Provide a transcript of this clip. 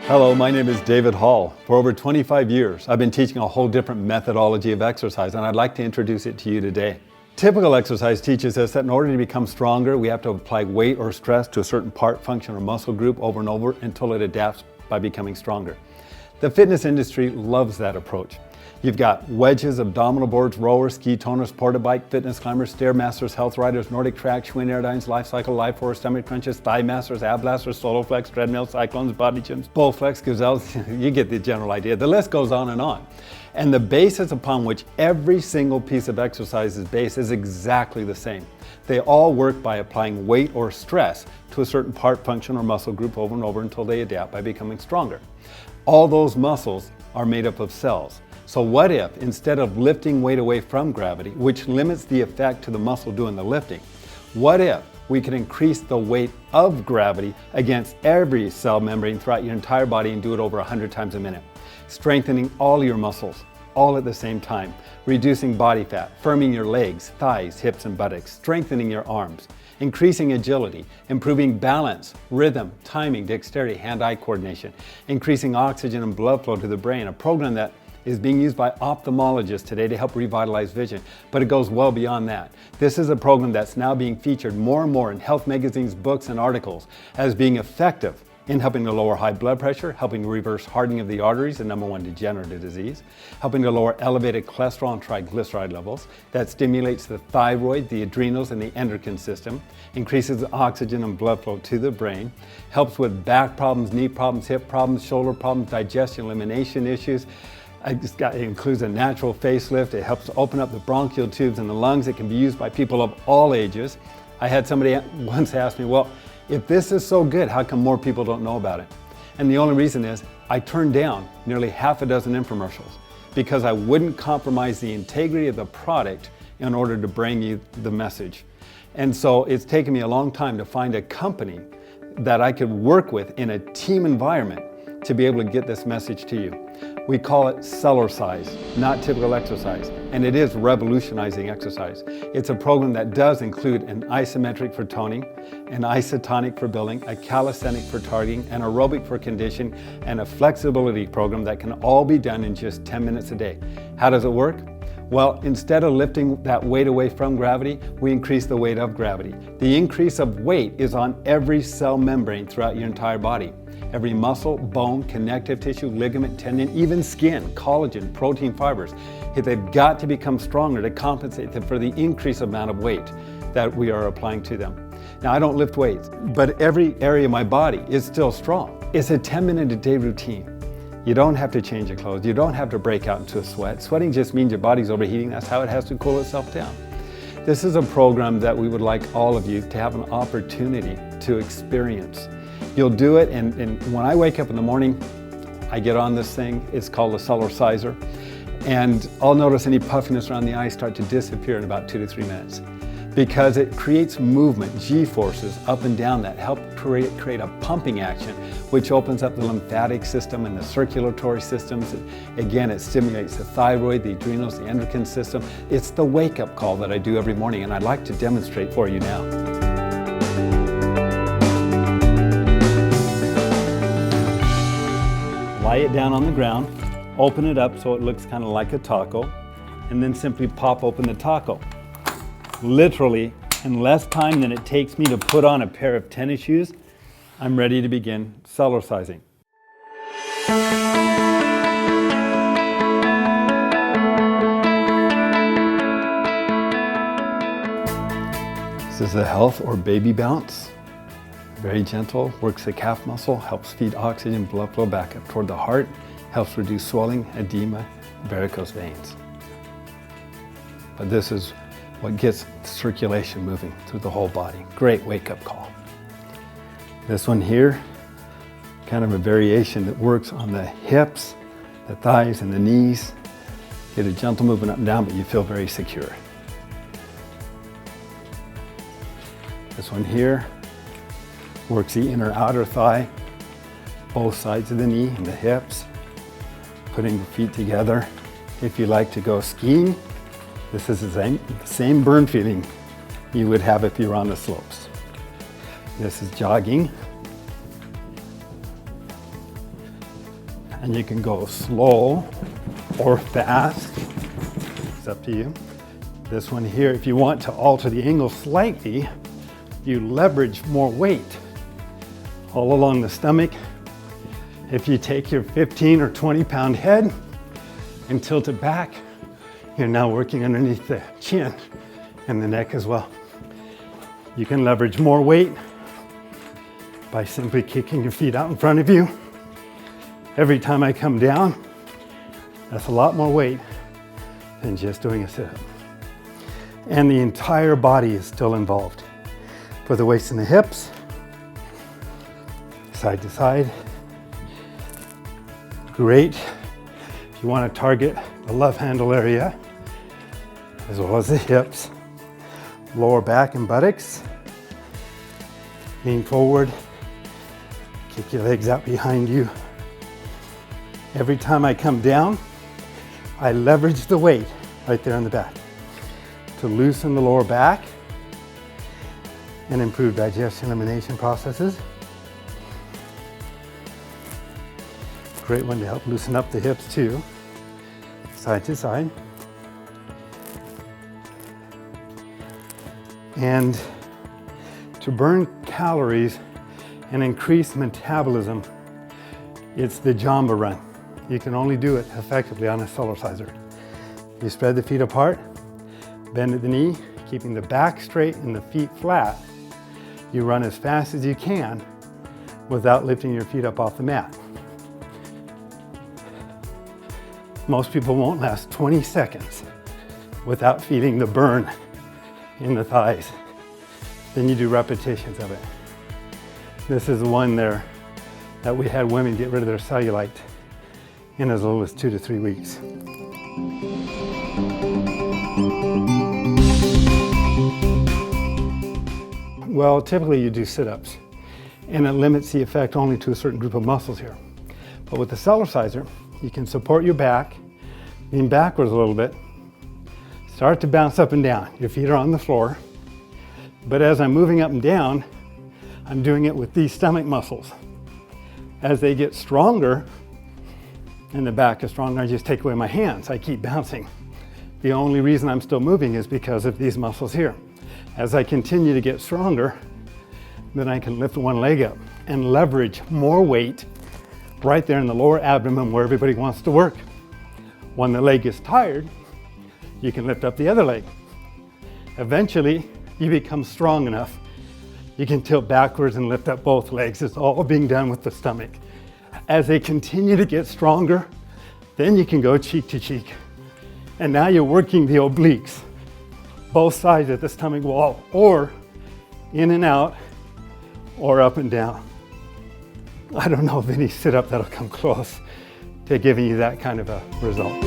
Hello, my name is David Hall. For over 25 years, I've been teaching a whole different methodology of exercise, and I'd like to introduce it to you today. Typical exercise teaches us that in order to become stronger, we have to apply weight or stress to a certain part, function, or muscle group over and over until it adapts by becoming stronger. The fitness industry loves that approach. You've got wedges, abdominal boards, rowers, ski toners, porta bike, fitness climbers, stairmasters, health riders, Nordic track, Schwinn airdynes, life cycle, life force, stomach crunches, thigh masters, ab blasters, solo flex, treadmill, cyclones, body gyms, bull flex, gazelles. You get the general idea. The list goes on and on. And the basis upon which every single piece of exercise is based is exactly the same. They all work by applying weight or stress to a certain part, function, or muscle group over and over until they adapt by becoming stronger. All those muscles are made up of cells. So what if, instead of lifting weight away from gravity, which limits the effect to the muscle doing the lifting, what if we could increase the weight of gravity against every cell membrane throughout your entire body and do it over 100 times a minute, strengthening all your muscles, all at the same time, reducing body fat, firming your legs, thighs, hips, and buttocks, strengthening your arms, increasing agility, improving balance, rhythm, timing, dexterity, hand-eye coordination, increasing oxygen and blood flow to the brain, a program that is being used by ophthalmologists today to help revitalize vision, but it goes well beyond that. This is a program that's now being featured more and more in health magazines, books, and articles as being effective in helping to lower high blood pressure, helping to reverse hardening of the arteries, the #1 degenerative disease, helping to lower elevated cholesterol and triglyceride levels, that stimulates the thyroid, the adrenals, and the endocrine system, increases oxygen and blood flow to the brain, helps with back problems, knee problems, hip problems, shoulder problems, digestion, elimination issues. It includes a natural facelift. It helps open up the bronchial tubes in the lungs. It can be used by people of all ages. I had somebody once ask me, well, if this is so good, how come more people don't know about it? And the only reason is I turned down nearly half a dozen infomercials because I wouldn't compromise the integrity of the product in order to bring you the message. And so it's taken me a long time to find a company that I could work with in a team environment to be able to get this message to you. We call it Cellerciser, not typical exercise, and it is revolutionizing exercise. It's a program that does include an isometric for toning, an isotonic for building, a calisthenic for targeting, an aerobic for conditioning, and a flexibility program that can all be done in just 10 minutes a day. How does it work? Well, instead of lifting that weight away from gravity, we increase the weight of gravity. The increase of weight is on every cell membrane throughout your entire body. Every muscle, bone, connective tissue, ligament, tendon, even skin, collagen, protein fibers. They've got to become stronger to compensate for the increased amount of weight that we are applying to them. Now, I don't lift weights, but every area of my body is still strong. It's a 10-minute-a-day routine. You don't have to change your clothes. You don't have to break out into a sweat. Sweating just means your body's overheating. That's how it has to cool itself down. This is a program that we would like all of you to have an opportunity to experience. You'll do it, and when I wake up in the morning, I get on this thing. It's called a Cellerciser, and I'll notice any puffiness around the eyes start to disappear in about 2 to 3 minutes because it creates movement, G-forces up and down that help create a pumping action, which opens up the lymphatic system and the circulatory systems. Again, it stimulates the thyroid, the adrenals, the endocrine system. It's the wake-up call that I do every morning, and I'd like to demonstrate for you now. Lie it down on the ground, open it up so it looks kind of like a taco, and then simply pop open the taco. Literally, in less time than it takes me to put on a pair of tennis shoes, I'm ready to begin Cellercising. This is the health or baby bounce. Very gentle, works the calf muscle, helps feed oxygen, blood flow back up toward the heart, helps reduce swelling, edema, varicose veins. But this is what gets circulation moving through the whole body. Great wake-up call. This one here, kind of a variation that works on the hips, the thighs, and the knees. Get a gentle movement up and down, but you feel very secure. This one here, works the inner outer thigh, both sides of the knee and the hips, putting the feet together. If you like to go skiing, this is the same burn feeling you would have if you were on the slopes. This is jogging. And you can go slow or fast. It's up to you. This one here, if you want to alter the angle slightly, you leverage more weight all along the stomach. If you take your 15 or 20 pound head and tilt it back, you're now working underneath the chin and the neck as well. You can leverage more weight by simply kicking your feet out in front of you. Every time I come down, that's a lot more weight than just doing a sit-up. And the entire body is still involved. For the waist and the hips, side to side. Great. If you want to target the love handle area, as well as the hips, lower back and buttocks. Lean forward, kick your legs out behind you. Every time I come down, I leverage the weight right there in the back to loosen the lower back and improve digestion elimination processes. Great one to help loosen up the hips too, side to side. And to burn calories and increase metabolism, it's the Jamba run. You can only do it effectively on a Cellerciser. You spread the feet apart, bend at the knee, keeping the back straight and the feet flat. You run as fast as you can without lifting your feet up off the mat. Most people won't last 20 seconds without feeling the burn in the thighs. Then you do repetitions of it. This is the one there that we had women get rid of their cellulite in as little as 2 to 3 weeks. Well, typically you do sit-ups, and it limits the effect only to a certain group of muscles here. But with the Cellerciser, you can support your back, lean backwards a little bit, start to bounce up and down. Your feet are on the floor, but as I'm moving up and down, I'm doing it with these stomach muscles. As they get stronger, and the back is stronger, I just take away my hands. I keep bouncing. The only reason I'm still moving is because of these muscles here. As I continue to get stronger, then I can lift one leg up and leverage more weight right there in the lower abdomen where everybody wants to work. When the leg is tired, you can lift up the other leg. Eventually, you become strong enough. You can tilt backwards and lift up both legs. It's all being done with the stomach. As they continue to get stronger, then you can go cheek to cheek. And now you're working the obliques, both sides of the stomach wall, or in and out, or up and down. I don't know of any sit-up that'll come close to giving you that kind of a result.